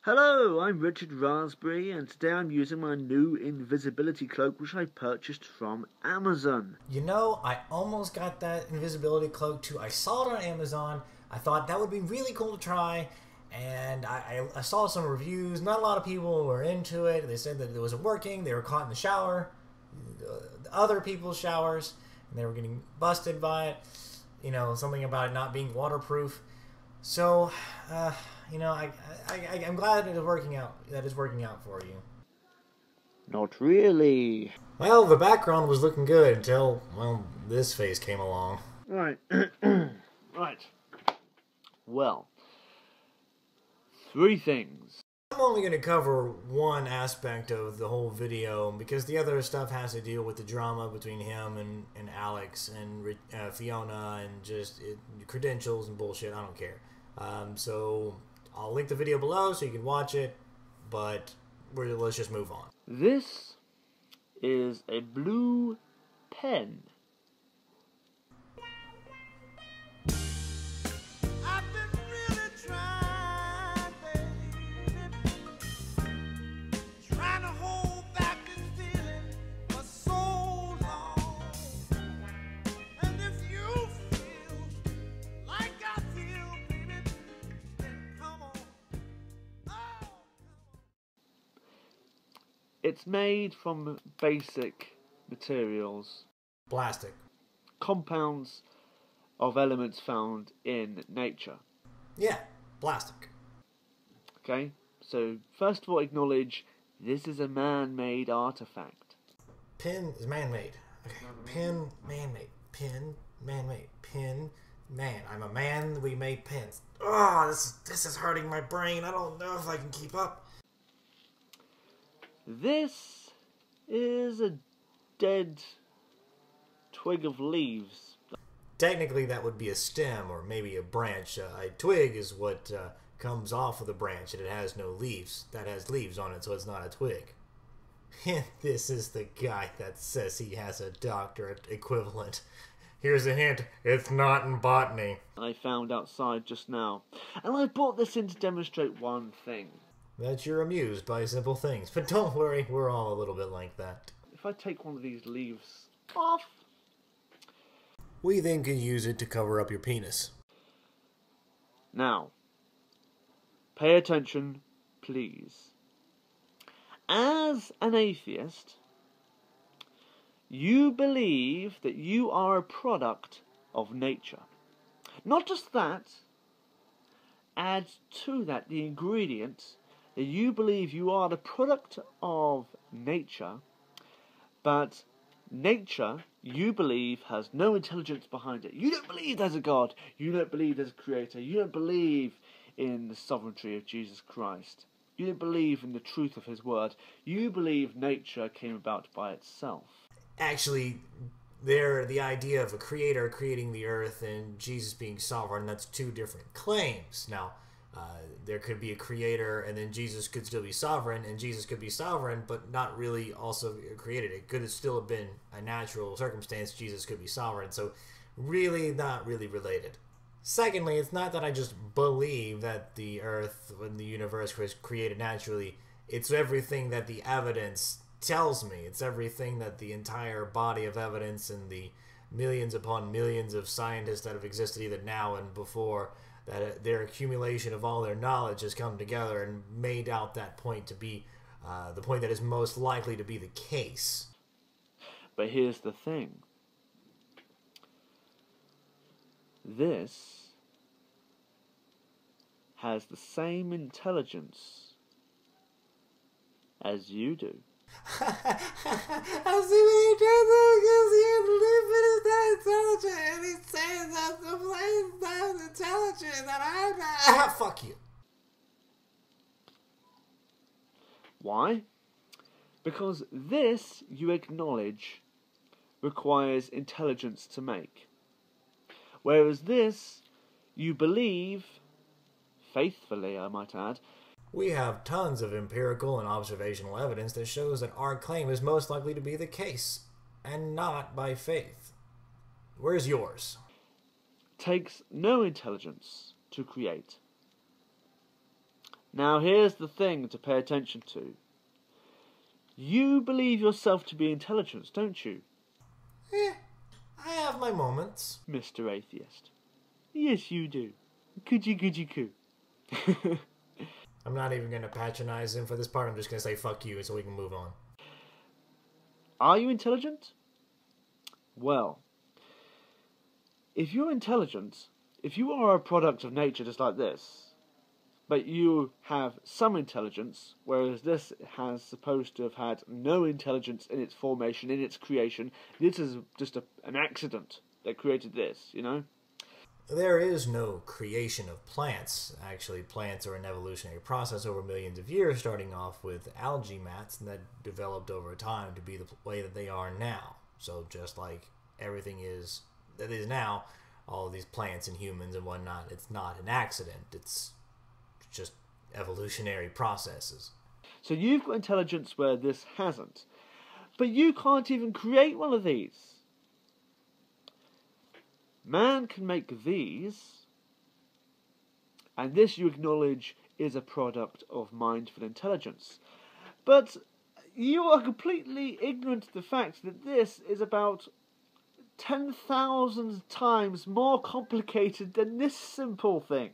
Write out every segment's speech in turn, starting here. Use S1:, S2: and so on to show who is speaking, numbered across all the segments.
S1: Hello, I'm Richard Raspberry, and today I'm using my new invisibility cloak which I purchased from Amazon.
S2: You know, I almost got that invisibility cloak too. I saw it on Amazon. I thought that would be really cool to try, and I saw some reviews. Not a lot of people were into it. They said that it wasn't working. They were caught in the shower, other people's showers, and they were getting busted by it. You know, something about it not being waterproof. So, you know, I'm glad it is working out. That is working out for you.
S1: Not really.
S2: Well, the background was looking good until, well, this face came along.
S1: Right. Right. Well, three things.
S2: I'm only going to cover one aspect of the whole video because the other stuff has to deal with the drama between him and Alex and Fiona and just credentials and bullshit. I don't care. So I'll link the video below so you can watch it, but let's just move on.
S1: This is a blue pen. It's made from basic materials,
S2: Plastic.
S1: compounds of elements found in nature.
S2: Yeah, plastic.
S1: Okay, so first of all, acknowledge this is a man-made artifact.
S2: Pen is man-made. Okay, pen, man-made. Pen, man-made. Pen, man. I'm a man. We made pens. Oh, this is hurting my brain. I don't know if I can keep up.
S1: This is a dead twig of leaves.
S2: Technically, that would be a stem or maybe a branch. A twig is what comes off of the branch, and it has no leaves. That has leaves on it, so it's not a twig. And this is the guy that says he has a doctorate equivalent. Here's a hint, it's not in botany.
S1: I found outside just now. And I brought this in to demonstrate one thing.
S2: That you're amused by simple things. But don't worry, we're all a little bit like that.
S1: If I take one of these leaves off,
S2: we then can use it to cover up your penis.
S1: now, pay attention, please. As an atheist, you believe that you are a product of nature. Not just that, add to that the ingredient that you believe you are the product of nature, but nature, you believe, has no intelligence behind it. You don't believe there's a God. You don't believe there's a creator. You don't believe in the sovereignty of Jesus Christ. You don't believe in the truth of his word. You believe nature came about by itself.
S2: Actually, the idea of a creator creating the earth and Jesus being sovereign, that's two different claims. Now, there could be a creator and then Jesus could still be sovereign, and Jesus could be sovereign but not really also created. It could have still have been a natural circumstance. Jesus could be sovereign, so really not really related. Secondly, it's not that I just believe that the earth and the universe was created naturally. It's everything that the evidence tells me. It's everything that the entire body of evidence and the millions upon millions of scientists that have existed either now and before, that their accumulation of all their knowledge has come together and made out that point to be the point that is most likely to be the case.
S1: But here's the thing. This has the same intelligence as you do.
S2: I see what he did there because he is not intelligent, and he's saying that the plane's not intelligent, that I'm not. Fuck you.
S1: Why? Because this, you acknowledge, requires intelligence to make. Whereas this, you believe, faithfully I might add,
S2: We have tons of empirical and observational evidence that shows that our claim is most likely to be the case, and not by faith. Where's yours?
S1: Takes no intelligence to create. Now here's the thing to pay attention to. You believe yourself to be intelligent, don't you?
S2: I have my moments.
S1: Mr. Atheist. Yes, you do. Coochie coo.
S2: I'm not even going to patronize him for this part. I'm just going to say fuck you so we can move on.
S1: Are you intelligent? Well, if you're intelligent, if you are a product of nature just like this, but you have some intelligence, whereas this has supposed to have had no intelligence in its formation, in its creation, this is just an accident that created this, you know?
S2: There is no creation of plants. Actually, plants are an evolutionary process over millions of years, starting off with algae mats, and that developed over time to be the way that they are now. So just like everything is that is now, all of these plants and humans and whatnot, it's not an accident. It's just evolutionary processes.
S1: So you've got intelligence where this hasn't. But you can't even create one of these. Man can make these, and this you acknowledge is a product of mindful intelligence. But you are completely ignorant of the fact that this is about 10,000 times more complicated than this simple thing.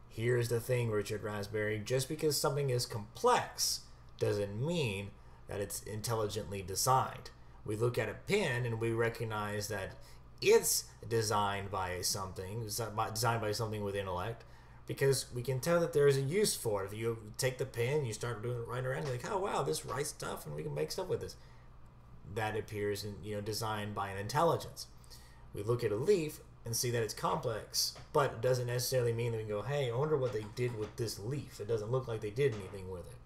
S2: Here's the thing, Richard Raspberry. Just because something is complex doesn't mean that it's intelligently designed. We look at a pen and we recognize that it's designed by something with intellect, because we can tell that there's a use for it. If you take the pen, you start doing it right around, you're like, oh wow, this writes stuff and we can make stuff with this. That appears designed by an intelligence. We look at a leaf and see that it's complex, but it doesn't necessarily mean that we go, hey, I wonder what they did with this leaf. It doesn't look like they did anything with it.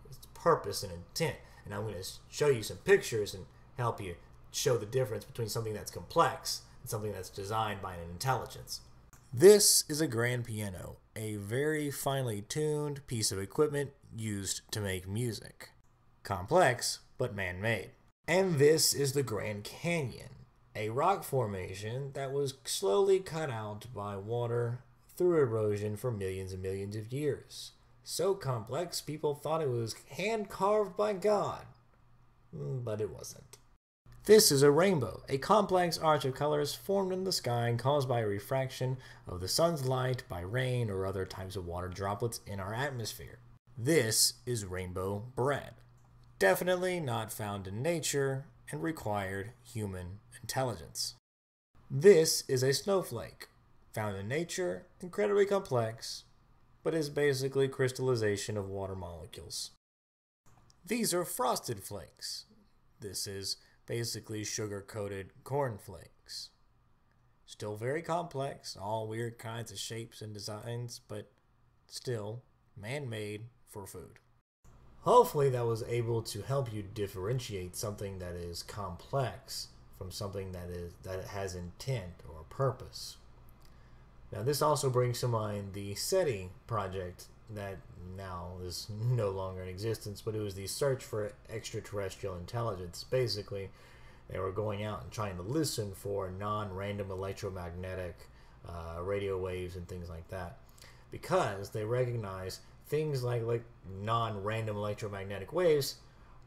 S2: It's purpose and intent. And I'm going to show you some pictures and help you show the difference between something that's complex and something that's designed by an intelligence. This is a grand piano, a very finely tuned piece of equipment used to make music. Complex, but man-made. And this is the Grand Canyon, a rock formation that was slowly cut out by water through erosion for millions and millions of years. So complex, people thought it was hand-carved by God. But it wasn't. This is a rainbow, a complex arch of colors formed in the sky and caused by a refraction of the sun's light by rain or other types of water droplets in our atmosphere. This is rainbow bread. Definitely not found in nature and required human intelligence. This is a snowflake, found in nature, incredibly complex, but is basically crystallization of water molecules. These are frosted flakes. This is basically sugar-coated cornflakes. Still very complex, all weird kinds of shapes and designs, but still man-made for food. Hopefully that was able to help you differentiate something that is complex from something that has intent or purpose. Now this also brings to mind the SETI project that now is no longer in existence, but it was the search for extraterrestrial intelligence. Basically, they were going out and trying to listen for non-random electromagnetic radio waves and things like that, because they recognize things like non-random electromagnetic waves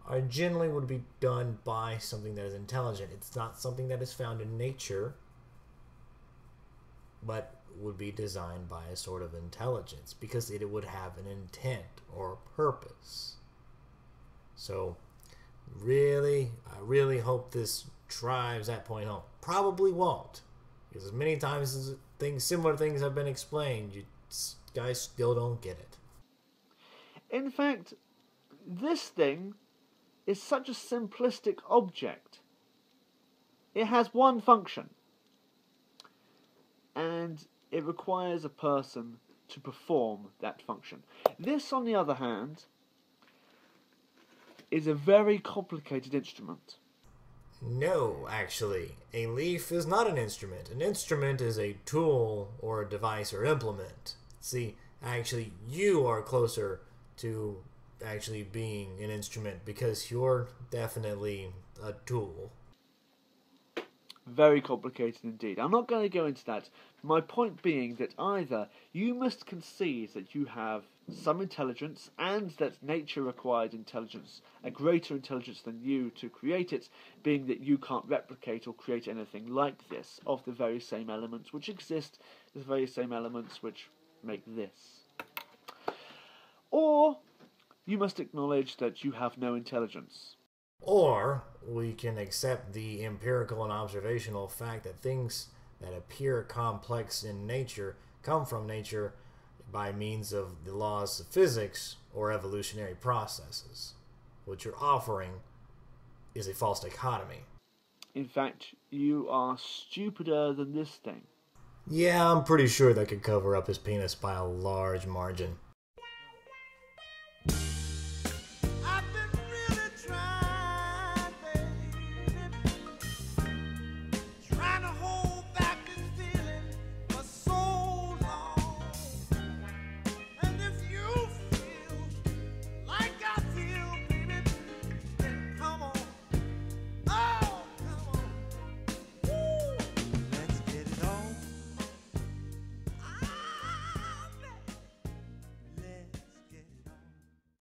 S2: are generally would be done by something that is intelligent. It's not something that is found in nature, but would be designed by a sort of intelligence, because it would have an intent or purpose. So I really hope this drives that point home. Probably won't, because as many times as similar things have been explained, you guys still don't get it.
S1: In fact, this thing is such a simplistic object. It has one function, and it requires a person to perform that function. This, on the other hand, is a very complicated instrument.
S2: No, actually. A leaf is not an instrument. An instrument is a tool or a device or implement. See, actually, you are closer to actually being an instrument, because you're definitely a tool.
S1: Very complicated indeed. I'm not going to go into that. My point being that either you must concede that you have some intelligence, and that nature required intelligence, a greater intelligence than you to create it, being that you can't replicate or create anything like this of the very same elements which exist, the very same elements which make this. Or you must acknowledge that you have no intelligence.
S2: Or we can accept the empirical and observational fact that things that appear complex in nature come from nature by means of the laws of physics or evolutionary processes. What you're offering is a false dichotomy.
S1: In fact, you are stupider than this thing.
S2: Yeah, I'm pretty sure that could cover up his penis by a large margin.